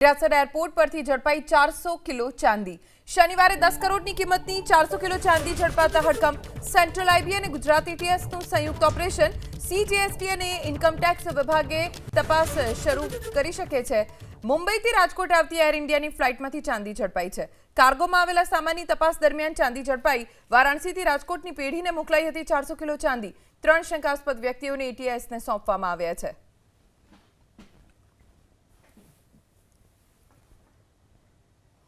Hirasar airport પરથી ઝડપાઈ 400 kilo ચાંદી। શનિવારે 10 કરોડની કિંમતની 400 કિલો ચાંદી ઝડપાતા હડકંપ। સેન્ટ્રલ આઈબી અને ગુજરાત એટીએસનું સંયુક્ત ઓપરેશન। સીજીએસટી અને ઇન્કમ ટેક્સ વિભાગે તપાસ શરૂ કરી શકે છે। મુંબઈથી રાજકોટ આવતી એર ઇન્ડિયાની ફ્લાઇટમાંથી ચાંદી ઝડપાઈ છે। કાર્ગોમાં આવેલા સામાનની તપાસ દરમિયાન ચાંદી ઝડપાઈ। વારાણસીથી રાજકોટની પેઢીને મોકલાઈ હતી 400 કિલો ચાંદી। 3 શંકાસ્પદ વ્યક્તિઓને એટીએસને સોંપવામાં આવ્યા છે।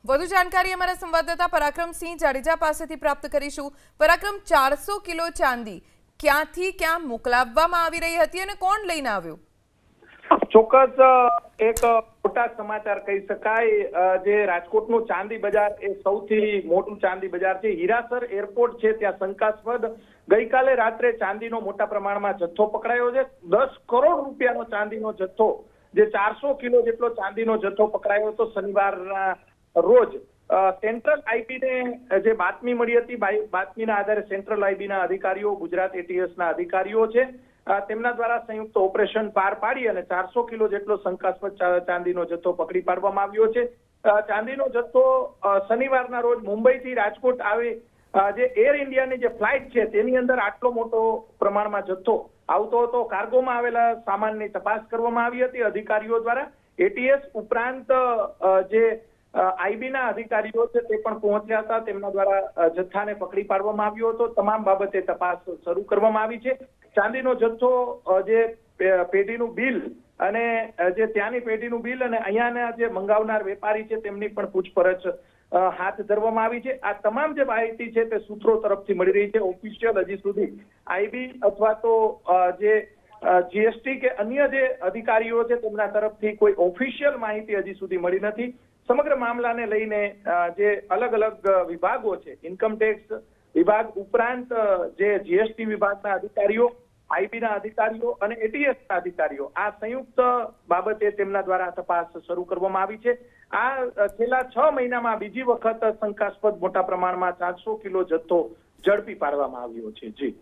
વધુ જાણકારી અમારા સંવાદદાતા પરાક્રમસિંહ જાડેજા પાસેથી પ્રાપ્ત કરીશું। પરાક્રમ, 400 કિલો ચાંદી ક્યાંથી ક્યાં મોકલાવવામાં આવી રહી હતી અને કોણ લઈને આવ્યું? ચોક્કસ એક મોટા સમાચાર કહી શકાય। જે રાજકોટનું ચાંદી બજાર એ સૌથી મોટું ચાંદી બજાર છે। હિરાસર એરપોર્ટ છે ત્યાં શંકાસ્પદ ગઈકાલે રાત્રે ચાંદીનો મોટા પ્રમાણમાં જથ્થો પકડાયો છે। 10 કરોડ રૂપિયાનો ચાંદીનો જથ્થો, જે 400 કિલો જેટલો ચાંદીનો જથ્થો પકડાયો હતો શનિવારના રોજ। સેન્ટ્રલ આઈબીને જે બાતમી મળી હતી, બાતમીના આધારે સેન્ટ્રલ આઈબીના અધિકારીઓ, ગુજરાત એટીએસના અધિકારીઓ છે, તેમના દ્વારા સંયુક્ત ઓપરેશન પાર પાડી અને 400 કિલો જેટલો શંકાસ્પદ ચાંદીનો જથ્થો પકડી પાડવામાં આવ્યો છે। ચાંદીનો જથ્થો શનિવારના રોજ મુંબઈથી રાજકોટ આવે જે એર ઇન્ડિયાની જે ફ્લાઇટ છે તેની અંદર આટલો મોટો પ્રમાણમાં જથ્થો આવતો હતો। કાર્ગોમાં આવેલા સામાનની તપાસ કરવામાં આવી હતી અધિકારીઓ દ્વારા। એટીએસ ઉપરાંત જે આઈબીના અધિકારીઓ છે તે પણ પહોંચ્યા હતા, તેમના દ્વારા જથ્થાને પકડી પાડવામાં આવ્યો હતો। તમામ બાબતે તપાસ શરૂ કરવામાં આવી છે। ચાંદીનો જથ્થો, જે પેઢીનું બિલ અને જે ત્યાંની પેઢીનું બિલ અને અહીંયાના જે મંગાવનાર વેપારી છે તેમની પણ પૂછપરછ હાથ ધરવામાં આવી છે। આ તમામ જે માહિતી છે તે સૂત્રો તરફથી મળી રહી છે। ઓફિશિયલ હજી સુધી આઈબી અથવા તો જે જીએસટી કે અન્ય જે અધિકારીઓ છે તેમના તરફથી કોઈ ઓફિશિયલ માહિતી હજી સુધી મળી નથી। સમગ્ર મામલાને લઈને જે અલગ અલગ વિભાગો છે, ઇન્કમ ટેક્સ વિભાગ ઉપરાંત જે જીએસટી વિભાગના અધિકારીઓ, આઈબીના અધિકારીઓ અને એટીએસના અધિકારીઓ, આ સંયુક્ત બાબતે તેમના દ્વારા તપાસ શરૂ કરવામાં આવી છે। આ છેલ્લા 6 મહિનામાં બીજી વખત શંકાસ્પદ મોટા પ્રમાણમાં 400 કિલો જથ્થો ઝડપી પાડવામાં આવ્યો છે। જી।